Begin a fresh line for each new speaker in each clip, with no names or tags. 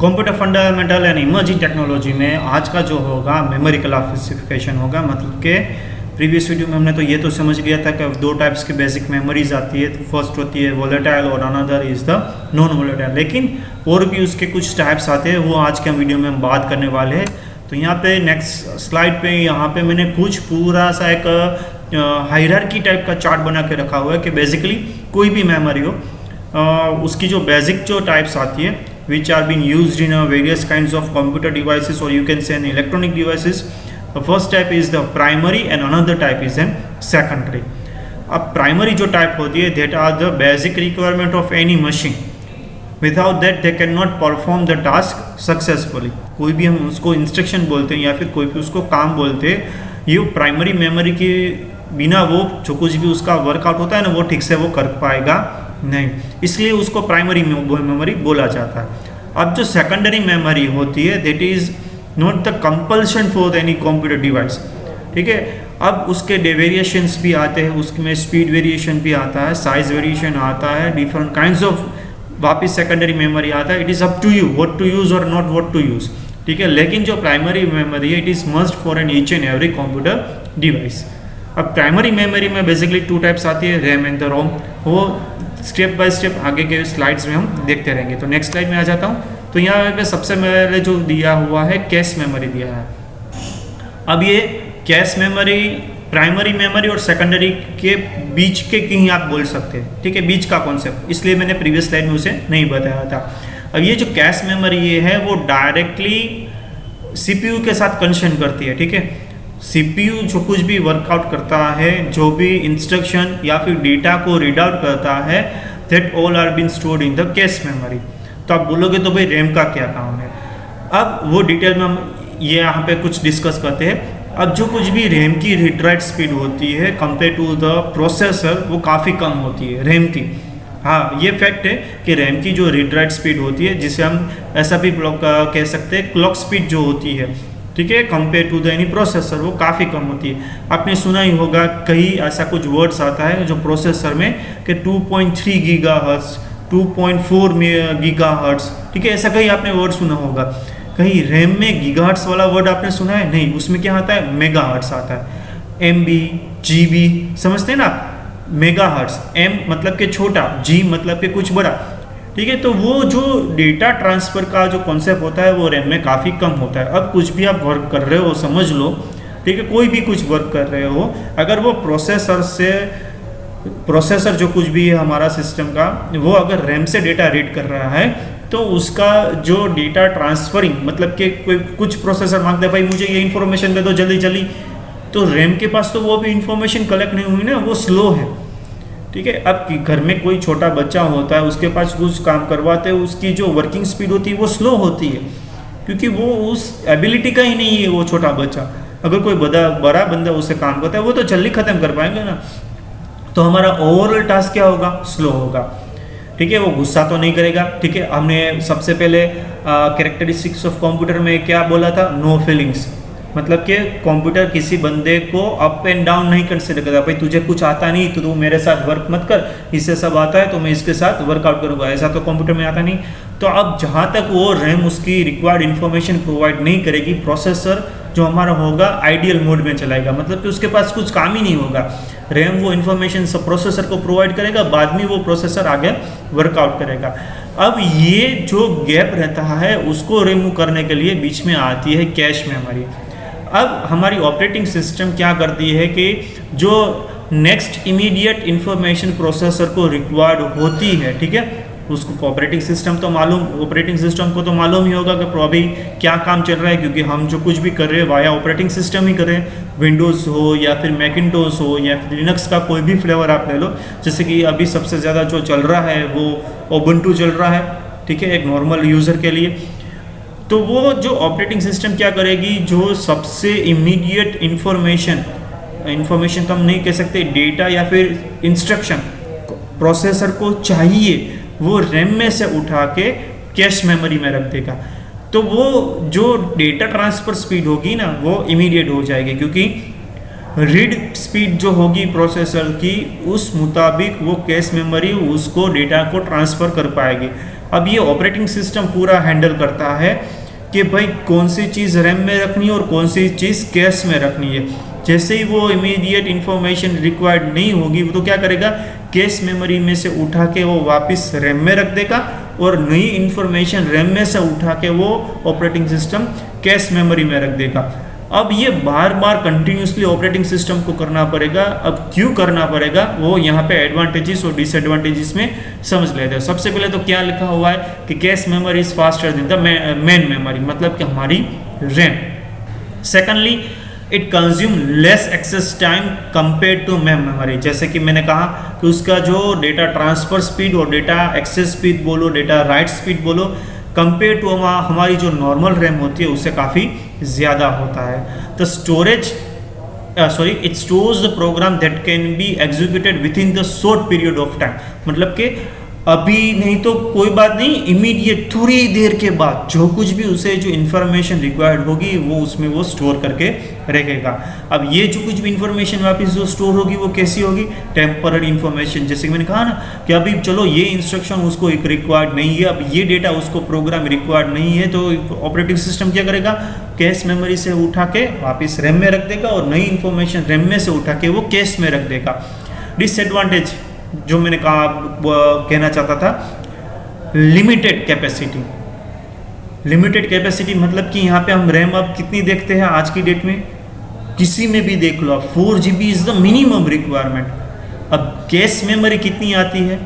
Computer fundamental and emerging technology में आज का जो होगा मेमोरी क्लासिफिकेशन होगा। मतलब कि प्रीवियस वीडियो में हमने तो ये तो समझ लिया था कि दो टाइप्स की बेसिक मेमोरीज आती है। फर्स्ट होती है वोलेटाइल और another is the non volatile. लेकिन और भी उसके कुछ टाइप्स आते हैं, वो आज के वीडियो में हम बात करने वाले हैं। तो यहाँ पे नेक्स्ट स्लाइड पे यहाँ पे मैंने कुछ पूरा सा एक हायरार्की टाइप का चार्ट बना के रखा हुआ है कि बेसिकली कोई भी मेमोरी हो उसकी जो बेसिक जो टाइप्स आती है which are being used in various kinds of computer devices or you can say in electronic devices. The first type is the primary and another type is an secondary. अब primary जो type होती है that are the basic requirement of any machine. Without that they cannot perform the task successfully. कोई भी हम उसको instruction बोलते हैं या फिर कोई भी उसको काम बोलते हैं, ये प्राइमरी मेमोरी के बिना वो जो कुछ भी उसका वर्कआउट होता है ना वो ठीक से वो कर पाएगा नहीं, इसलिए उसको प्राइमरी मेमोरी बोला जाता है। अब जो सेकेंडरी मेमोरी होती है that is not the compulsion for any computer device, ठीक है। अब उसके वेरिएशंस भी आते हैं, उसमें स्पीड वेरिएशन भी आता है, साइज वेरिएशन आता है, डिफरेंट काइंड्स ऑफ वापिस सेकेंडरी मेमोरी आता है। It is up to you what to use और नॉट व्हाट टू यूज़, ठीक है। लेकिन जो प्राइमरी मेमोरी है it is must for an each and every computer device. अब प्राइमरी मेमोरी में बेसिकली टू टाइप्स आती है, रैम एंड द रोम। वो स्टेप बाय स्टेप आगे के स्लाइड्स में हम देखते रहेंगे। तो नेक्स्ट स्लाइड में आ जाता हूँ। तो यहाँ पे सबसे पहले जो दिया हुआ है कैश मेमोरी दिया है। अब ये कैश मेमोरी प्राइमरी मेमोरी और सेकेंडरी के बीच के कहीं आप बोल सकते हैं, ठीक है, बीच का कॉन्सेप्ट, इसलिए मैंने प्रीवियस स्लाइड में उसे नहीं बताया था। अब ये जो कैश मेमोरी ये है वो डायरेक्टली CPU के साथ कनेक्शन करती है, ठीक है। CPU जो कुछ भी वर्कआउट करता है, जो भी इंस्ट्रक्शन या फिर डेटा को रीड आउट करता है, that all are been stored in the cache memory. तो आप बोलोगे तो भाई रैम का क्या काम है। अब वो डिटेल में हम ये यहाँ पे कुछ डिस्कस करते हैं। अब जो कुछ भी रैम की रीड राइट स्पीड होती है कंपेयर टू द प्रोसेसर वो काफ़ी कम होती है रैम की। हाँ, ये फैक्ट है कि रैम की जो रीड राइट स्पीड होती है, जिसे हम ऐसा भी कह सकते हैं क्लॉक स्पीड जो होती है, ठीक है, compare to the any processor वो काफ़ी कम होती है। आपने सुना ही होगा कहीं ऐसा कुछ वर्ड्स आता है जो प्रोसेसर में कि 2.3 गीगाहर्ट्ज़ 2.4 गीगाहर्ट्ज़, ठीक है, ऐसा कहीं आपने वर्ड सुना होगा। कहीं रैम में गीगाहर्ट्ज़ वाला वर्ड आपने सुना है? नहीं, उसमें क्या आता है, मेगाहर्ट्ज़ आता है। MB GB समझते हैं ना आप, मेगाहर्ट्ज़, M मतलब कि छोटा, G मतलब कि कुछ बड़ा, ठीक है। तो वो जो डेटा ट्रांसफ़र का जो कॉन्सेप्ट होता है वो रैम में काफ़ी कम होता है। अब कुछ भी आप वर्क कर रहे हो समझ लो, ठीक है, कोई भी कुछ वर्क कर रहे हो, अगर वो प्रोसेसर जो कुछ भी है हमारा सिस्टम का, वो अगर रैम से डेटा रीड कर रहा है तो उसका जो डेटा ट्रांसफरिंग, मतलब कि कोई कुछ प्रोसेसर मांगता है भाई मुझे ये इन्फॉर्मेशन दे दो जल्दी जल्दी, तो रैम के पास तो वो भी इन्फॉर्मेशन कलेक्ट नहीं हुई ना, वो स्लो है, ठीक है। अब घर में कोई छोटा बच्चा होता है, उसके पास कुछ काम करवाते हैं, उसकी जो वर्किंग स्पीड होती है वो स्लो होती है, क्योंकि वो उस एबिलिटी का ही नहीं है वो छोटा बच्चा। अगर कोई बड़ा बंदा उसे काम करता है वो तो जल्दी ख़त्म कर पाएंगे ना। तो हमारा ओवरऑल टास्क क्या होगा, स्लो होगा, ठीक है। वो गुस्सा तो नहीं करेगा, ठीक है। हमने सबसे पहले कैरेक्टरिस्टिक्स ऑफ कंप्यूटर में क्या बोला था, नो फीलिंग्स, मतलब कि कंप्यूटर किसी बंदे को अप एंड डाउन नहीं कंसिडर करता। भाई तुझे कुछ आता नहीं तो तू मेरे साथ वर्क मत कर, इससे सब आता है तो मैं इसके साथ वर्कआउट करूँगा, ऐसा तो कंप्यूटर में आता नहीं। तो अब जहाँ तक वो रैम उसकी रिक्वायर्ड इन्फॉर्मेशन प्रोवाइड नहीं करेगी, प्रोसेसर जो हमारा होगा आइडियल मोड में चलाएगा, मतलब कि उसके पास कुछ काम ही नहीं होगा। रैम वो इन्फॉर्मेशन सब प्रोसेसर को प्रोवाइड करेगा, बाद में वो प्रोसेसर आगे वर्कआउट करेगा। अब ये जो गैप रहता है उसको रिमूव करने के लिए बीच में आती है कैश मेमोरी। अब हमारी ऑपरेटिंग सिस्टम क्या करती है कि जो नेक्स्ट इमीडिएट इंफॉर्मेशन प्रोसेसर को रिक्वायर्ड होती है, ठीक है, उसको ऑपरेटिंग सिस्टम को तो मालूम ही होगा कि अभी क्या काम चल रहा है, क्योंकि हम जो कुछ भी कर रहे हैं वाया ऑपरेटिंग सिस्टम ही कर रहे हैं। विंडोज़ हो या फिर मैकिन्टोश हो या फिर लिनक्स का कोई भी फ्लेवर आप ले लो, जैसे कि अभी सबसे ज़्यादा जो चल रहा है वो उबुंटू चल रहा है, ठीक है, एक नॉर्मल यूज़र के लिए। तो वो जो ऑपरेटिंग सिस्टम क्या करेगी, जो सबसे इमीडिएट इंफॉर्मेशन तो हम नहीं कह सकते, डेटा या फिर इंस्ट्रक्शन प्रोसेसर को चाहिए, वो रैम में से उठा के कैश मेमोरी में रख देगा। तो वो जो डेटा ट्रांसफ़र स्पीड होगी ना वो इमीडिएट हो जाएगी, क्योंकि रीड स्पीड जो होगी प्रोसेसर की उस मुताबिक वो कैश मेमोरी उसको डेटा को ट्रांसफ़र कर पाएगी। अब ये ऑपरेटिंग सिस्टम पूरा हैंडल करता है कि भाई कौन सी चीज़ रैम में रखनी है और कौन सी चीज़ कैश में रखनी है। जैसे ही वो इमीडिएट इंफॉर्मेशन रिक्वायर्ड नहीं होगी वो तो क्या करेगा, कैश मेमोरी में से उठा के वो वापस रैम में रख देगा और नई इंफॉर्मेशन रैम में से उठा के वो ऑपरेटिंग सिस्टम कैश मेमोरी में रख देगा। अब ये बार बार कंटिन्यूसली ऑपरेटिंग सिस्टम को करना पड़ेगा। अब क्यों करना पड़ेगा वो यहाँ पे एडवांटेजेस और डिसएडवांटेजेस में समझ लेते हैं। सबसे पहले तो क्या लिखा हुआ है कि cache memory is faster than the main memory, मतलब कि हमारी RAM. Secondly it consume less access time compare to main memory. जैसे कि मैंने कहा कि उसका जो डेटा ट्रांसफर स्पीड और डेटा एक्सेस स्पीड बोलो, डेटा राइट स्पीड बोलो, कंपेयर टू हमारी जो नॉर्मल रैम होती है उससे काफ़ी ज़्यादा होता है। The storage it stores the program that can be executed within the short period of time, मतलब कि अभी नहीं तो कोई बात नहीं, इमीडिएट थोड़ी देर के बाद जो कुछ भी उसे जो इन्फॉर्मेशन रिक्वायर्ड होगी वो उसमें वो स्टोर करके रखेगा। अब ये जो कुछ भी इन्फॉर्मेशन वापस जो स्टोर होगी वो कैसी होगी, टेम्पररी इन्फॉर्मेशन। जैसे कि मैंने कहा ना कि अभी चलो ये इंस्ट्रक्शन उसको एक रिक्वायर्ड नहीं है, अब ये डेटा उसको प्रोग्राम रिक्वायर्ड नहीं है, तो ऑपरेटिंग सिस्टम क्या करेगा, कैश मेमोरी से उठा के वापस रैम में रख देगा और नई इन्फॉर्मेशन रैम में से उठा के वो कैश में रख देगा। डिसएडवांटेज जो मैंने कहा कहना चाहता था, लिमिटेड कैपेसिटी। लिमिटेड कैपेसिटी मतलब कि यहाँ पे हम रैम अब कितनी देखते हैं आज की डेट में, किसी में भी देख लो आप 4 GB is the minimum requirement. अब कैश मेमोरी कितनी आती है,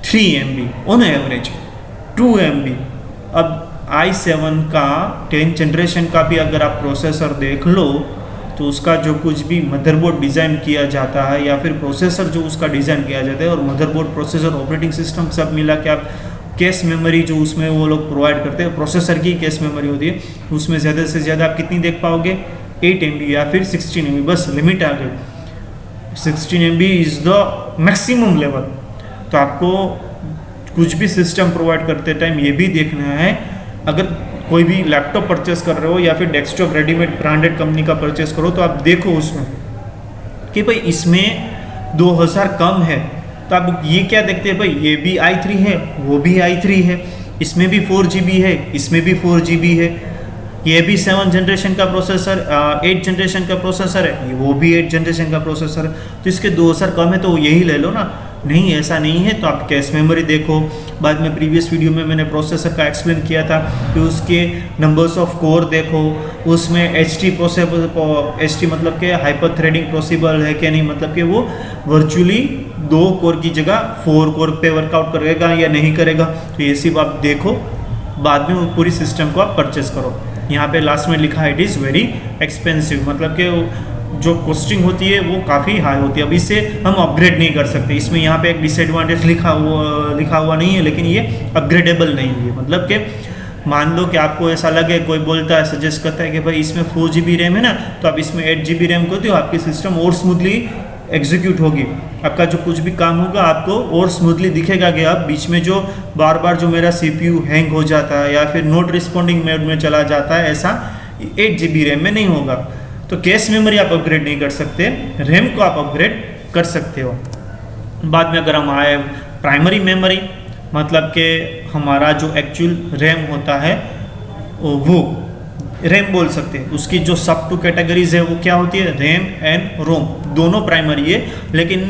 3 MB ऑन एवरेज, 2 MB। अब i7 का 10th जनरेशन का भी अगर आप प्रोसेसर देख लो तो उसका जो कुछ भी मदरबोर्ड डिज़ाइन किया जाता है या फिर प्रोसेसर जो उसका डिज़ाइन किया जाता है और मदरबोर्ड, प्रोसेसर, ऑपरेटिंग सिस्टम सब मिला के आप कैश मेमोरी जो उसमें वो लोग प्रोवाइड करते हैं, प्रोसेसर की कैश मेमोरी होती है, उसमें ज़्यादा से ज़्यादा आप कितनी देख पाओगे, 8 MB या फिर 16 MB, बस लिमिट आ गई। 16 MB is the maximum level. तो आपको कुछ भी सिस्टम प्रोवाइड करते टाइम ये भी देखना है, अगर कोई भी लैपटॉप परचेस कर रहे हो या फिर डेस्कटॉप रेडीमेड ब्रांडेड कंपनी का परचेस करो तो आप देखो उसमें कि भाई इसमें 2000 कम है, तो आप ये क्या देखते हैं, भाई ये भी i3 है, वो भी i3 है, इसमें भी 4 GB है, इसमें भी 4 GB है, ये भी 7th जनरेशन का प्रोसेसर, 8th जनरेशन का प्रोसेसर है, वो भी 8th जनरेशन का प्रोसेसर है, तो इसके 2000 कम है तो यही ले लो ना। नहीं, ऐसा नहीं है तो आप कैश मेमोरी देखो। बाद में प्रीवियस वीडियो में मैंने प्रोसेसर का एक्सप्लेन किया था कि उसके नंबर्स ऑफ कोर देखो, उसमें HT मतलब कि हाइपर थ्रेडिंग पॉसिबल है क्या नहीं, मतलब कि वो वर्चुअली 2 कोर की जगह 4 कोर पे वर्कआउट करेगा या नहीं करेगा, तो ये सिर्फ आप देखो, बाद में वो पूरी सिस्टम को आप परचेस करो। यहाँ पे लास्ट में लिखा है इट इज़ वेरी एक्सपेंसिव, मतलब कि जो कॉस्टिंग होती है वो काफ़ी हाई होती है। अब इससे हम अपग्रेड नहीं कर सकते, इसमें यहाँ पे एक डिसएडवांटेज लिखा हुआ नहीं है, लेकिन ये अपग्रेडेबल नहीं है। मतलब कि मान लो कि आपको ऐसा लगे, कोई बोलता है, सजेस्ट करता है कि भाई इसमें 4 GB रैम है ना, तो आप इसमें 8 GB रैम को दो, आपकी सिस्टम और स्मूथली एग्जीक्यूट होगी, आपका जो कुछ भी काम होगा आपको और स्मूथली दिखेगा कि आप बीच में जो बार बार जो मेरा CPU हैंग हो जाता है या फिर नॉट रिस्पॉन्डिंग मोड में चला जाता है, ऐसा 8 GB रैम में नहीं होगा। तो कैश मेमोरी आप अपग्रेड नहीं कर सकते, रैम को आप अपग्रेड कर सकते हो। बाद में अगर हम आए प्राइमरी मेमोरी, मतलब कि हमारा जो एक्चुअल रैम होता है वो रैम बोल सकते हैं, उसकी जो सब 2 कैटेगरीज है वो क्या होती है, रैम एंड रोम, दोनों प्राइमरी है। लेकिन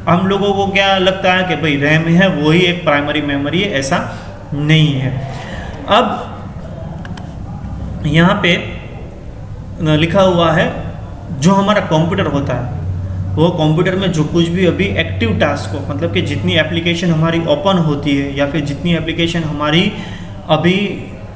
हम लोगों को क्या लगता है कि भाई रैम है वही एक प्राइमरी मेमोरी है, ऐसा नहीं है। अब यहाँ पे लिखा हुआ है जो हमारा कंप्यूटर होता है, वो कंप्यूटर में जो कुछ भी अभी एक्टिव टास्क हो, मतलब कि जितनी एप्लीकेशन हमारी ओपन होती है या फिर जितनी एप्लीकेशन हमारी अभी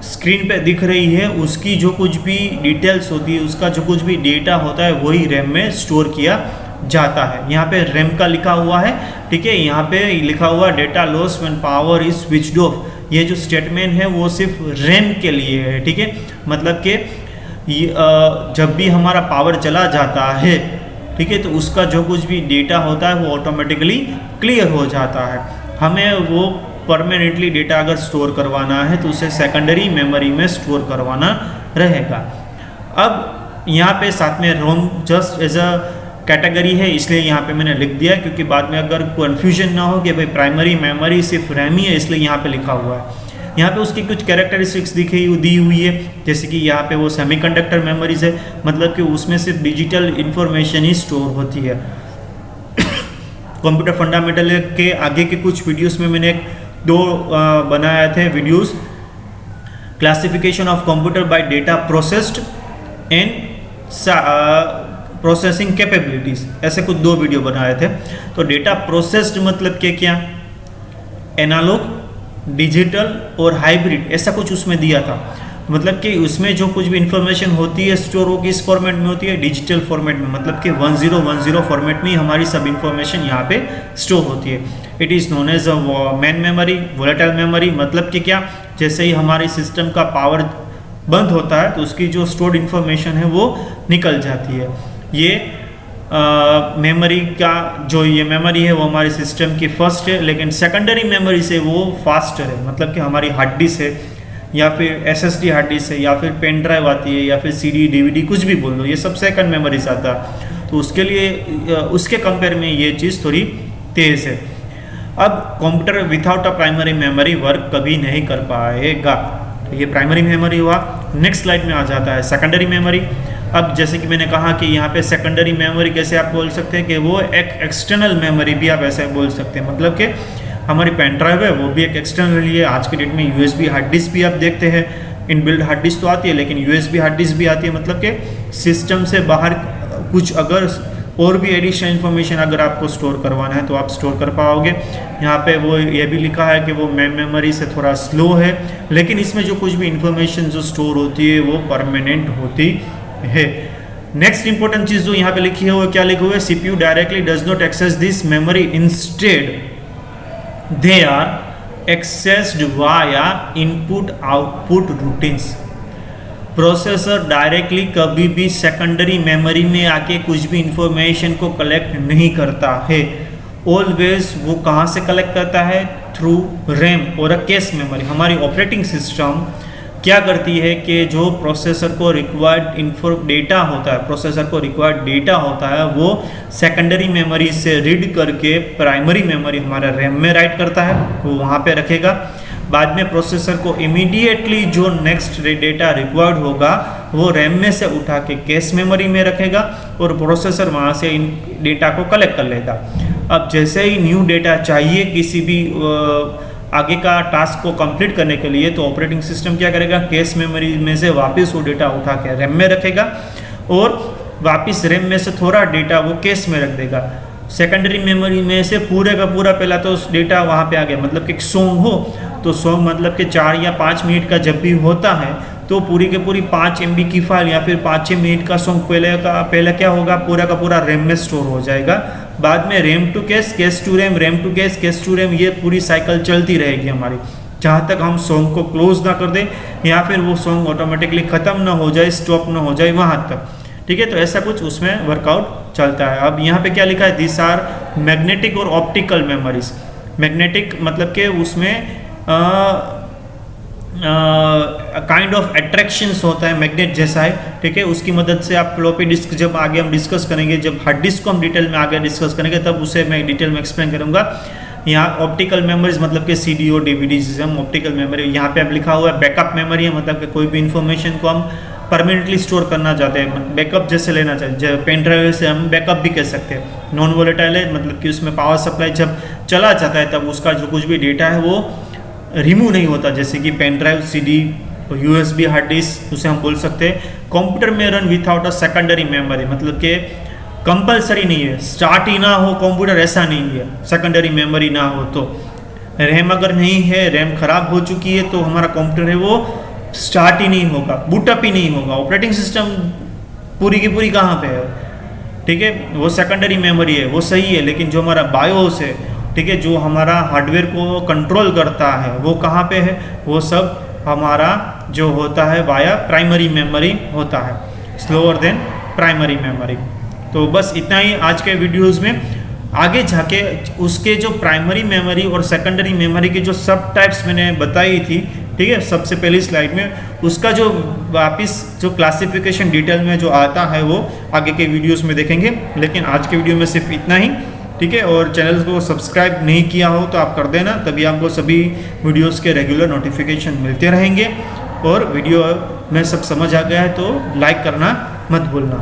स्क्रीन पे दिख रही है, उसकी जो कुछ भी डिटेल्स होती है, उसका जो कुछ भी डेटा होता है वही रैम में स्टोर किया जाता है। यहाँ पे रैम का लिखा हुआ है, ठीक है, यहाँ पे लिखा हुआ data loss when power is switched off. ये जो स्टेटमेंट है वो सिर्फ रैम के लिए है, ठीक है, मतलब कि जब भी हमारा पावर चला जाता है, ठीक है, तो उसका जो कुछ भी डेटा होता है वो ऑटोमेटिकली क्लियर हो जाता है। हमें वो परमानेंटली डेटा अगर स्टोर करवाना है तो उसे सेकेंडरी मेमोरी में स्टोर करवाना रहेगा। अब यहाँ पे साथ में रोम जस्ट एज अ कैटेगरी है, इसलिए यहाँ पे मैंने लिख दिया, क्योंकि बाद में अगर कन्फ्यूजन ना हो कि भाई प्राइमरी मेमोरी सिर्फ रैम ही है, इसलिए यहाँ पे लिखा हुआ है। यहाँ पे उसकी कुछ कैरेक्टरिस्टिक्स दी हुई है, जैसे कि यहाँ पे वो सेमीकंडक्टर मेमोरीज है, मतलब कि उसमें सिर्फ डिजिटल इंफॉर्मेशन ही स्टोर होती है। कंप्यूटर फंडामेंटल के आगे के कुछ वीडियोस में मैंने दो बनाए थे videos, classification of computer bye data processed and processing capabilities, ऐसे कुछ दो वीडियो बनाए थे। तो डेटा प्रोसेस्ड मतलब क्या, एनालॉग, डिजिटल और हाइब्रिड, ऐसा कुछ उसमें दिया था। मतलब कि उसमें जो कुछ भी इंफॉर्मेशन होती है स्टोर वो किस फॉर्मेट में होती है, डिजिटल फॉर्मेट में, मतलब कि 1010 फॉर्मेट में ही हमारी सब इंफॉर्मेशन यहाँ पे स्टोर होती है। It is known as main memory, volatile memory, मतलब कि क्या, जैसे ही हमारे सिस्टम का पावर बंद होता है तो उसकी जो स्टोर्ड इंफॉर्मेशन है वो निकल जाती है। ये मेमोरी का जो ये मेमोरी है वो हमारे सिस्टम की फर्स्ट है, लेकिन सेकेंडरी मेमोरी से वो फास्टर है, मतलब कि हमारी हार्ड डिस्क है या फिर एसएसडी हार्ड डिस्क है या फिर पेन ड्राइव आती है या फिर सीडी डीवीडी कुछ भी बोल लो, ये सब सेकंड मेमोरी से आता है। तो उसके लिए उसके कंपेयर में ये चीज़ थोड़ी तेज़ है। अब computer without a primary memory work कभी नहीं कर पाएगा। तो ये प्राइमरी मेमोरी हुआ। नेक्स्ट स्लाइड में आ जाता है सेकेंडरी मेमोरी। अब जैसे कि मैंने कहा कि यहाँ पे सेकेंडरी मेमोरी कैसे आप बोल सकते हैं कि वो एक एक्सटर्नल मेमोरी भी आप ऐसे बोल सकते हैं, मतलब कि हमारी पेन ड्राइव है वो भी एक एक्सटर्नल है। आज के डेट में यूएसबी हार्ड डिस्क भी आप देखते हैं, इनबिल्ट हार्ड डिस्क तो आती है लेकिन यूएसबी हार्ड डिस्क भी आती है, मतलब कि सिस्टम से बाहर कुछ अगर और भी एडिशनल इन्फॉर्मेशन अगर आपको स्टोर करवाना है तो आप स्टोर कर पाओगे। यहाँ पे वो ये भी लिखा है कि वो मेमोरी से थोड़ा स्लो है, लेकिन इसमें जो कुछ भी इंफॉर्मेशन जो स्टोर होती है वो परमानेंट होती है। नेक्स्ट इंपॉर्टेंट चीज़ जो यहाँ पे लिखी है वो क्या लिखा हुआ है, CPU directly does not access this memory, instead they are accessed via input output routines. Processor directly कभी भी सेकेंडरी मेमोरी में आके कुछ भी इंफॉर्मेशन को कलेक्ट नहीं करता है। ऑलवेज वो कहाँ से कलेक्ट करता है, थ्रू रैम और अ कैश मेमोरी। हमारी ऑपरेटिंग सिस्टम क्या करती है कि जो प्रोसेसर को रिक्वायर्ड डेटा होता है, प्रोसेसर को रिक्वायर्ड डेटा होता है वो सेकेंडरी मेमोरी से रीड करके प्राइमरी मेमोरी हमारा रैम में राइट करता है, वो वहाँ पे रखेगा। बाद में प्रोसेसर को इमीडिएटली जो नेक्स्ट डेटा रिक्वायर्ड होगा वो रैम में से उठा के कैश मेमोरी में रखेगा और प्रोसेसर वहाँ से इन डेटा को कलेक्ट कर लेगा। अब जैसे ही न्यू डेटा चाहिए किसी भी आगे का टास्क को कंप्लीट करने के लिए, तो ऑपरेटिंग सिस्टम क्या करेगा, कैश मेमोरी में से वापस वो डेटा उठा के रैम में रखेगा और वापस रैम में से थोड़ा डेटा वो कैश में रख देगा। सेकेंडरी मेमोरी में से पूरे का पूरा पहला तो डेटा वहाँ पे आ गया, मतलब कि सॉन्ग हो तो सॉन्ग मतलब कि 4 या 5 मिनट का जब भी होता है तो पूरी के पूरी 5 MB की फाइल या फिर 5-6 मिनट का सॉन्ग पहले क्या होगा, पूरा का पूरा रैम में स्टोर हो जाएगा। बाद में RAM to cache, cache to RAM, RAM to cache, cache to RAM, ये पूरी साइकिल चलती रहेगी हमारी, जहाँ तक हम सॉन्ग को क्लोज ना कर दें या फिर वो सॉन्ग ऑटोमेटिकली ख़त्म ना हो जाए, स्टॉप ना हो जाए वहाँ तक। ठीक है, तो ऐसा कुछ उसमें वर्कआउट चलता है। अब यहाँ पे क्या लिखा है, दिस आर मैग्नेटिक और ऑप्टिकल मेमोरीज। मैग्नेटिक मतलब कि उसमें काइंड ऑफ अट्रैक्शंस होता है, मैग्नेट जैसा है। ठीक है, उसकी मदद से आप फ्लॉपी डिस्क जब आगे हम डिस्कस करेंगे, जब हार्ड डिस्क को हम डिटेल में आगे डिस्कस करेंगे तब उसे मैं डिटेल में एक्सप्लेन करूंगा। यहाँ ऑप्टिकल मेमोरीज मतलब कि सीडी और डीवीडी जिसे हम ऑप्टिकल मेमोरी, यहाँ पे अब लिखा हुआ है बैकअप मेमोरी है, मतलब कि कोई भी इंफॉर्मेशन को हम परमानेंटली स्टोर करना चाहते हैं, बैकअप जैसे लेना चाहते हैं, पेन ड्राइव से हम बैकअप भी कह सकते हैं। नॉन वोलेटाइल है, मतलब कि उसमें पावर सप्लाई जब चला जाता है तब उसका जो कुछ भी डेटा है वो रिमूव नहीं होता, जैसे कि pen drive, CD, USB hard disk, उसे हम बोल सकते हैं। कंप्यूटर में run without a secondary memory, मतलब कि कंपलसरी नहीं है, स्टार्ट ही ना हो कंप्यूटर, ऐसा नहीं है। सेकेंडरी मेमोरी ना हो तो रैम अगर नहीं है, रैम खराब हो चुकी है तो हमारा कंप्यूटर है वो स्टार्ट ही नहीं होगा, बूटअप ही नहीं होगा। ऑपरेटिंग सिस्टम पूरी की पूरी कहाँ पे है, ठीक है, वो सेकेंडरी मेमोरी है, वो सही है, लेकिन जो हमारा बायोस है, ठीक है, जो हमारा हार्डवेयर को कंट्रोल करता है वो कहाँ पे है, वो सब हमारा जो होता है वाया प्राइमरी मेमोरी होता है, स्लोअर देन प्राइमरी मेमोरी। तो बस इतना ही आज के वीडियोस में। आगे जाके उसके जो प्राइमरी मेमोरी और सेकेंडरी मेमोरी की जो सब टाइप्स मैंने बताई थी, ठीक है, सबसे पहली स्लाइड में, उसका जो वापस जो क्लासिफिकेशन डिटेल में जो आता है वो आगे के वीडियोस में देखेंगे। लेकिन आज के वीडियो में सिर्फ इतना ही। ठीक है। और चैनल को सब्सक्राइब नहीं किया हो तो आप कर देना, तभी आपको सभी वीडियोस के रेगुलर नोटिफिकेशन मिलते रहेंगे। और वीडियो में सब समझ आ गया है तो लाइक करना मत भूलना।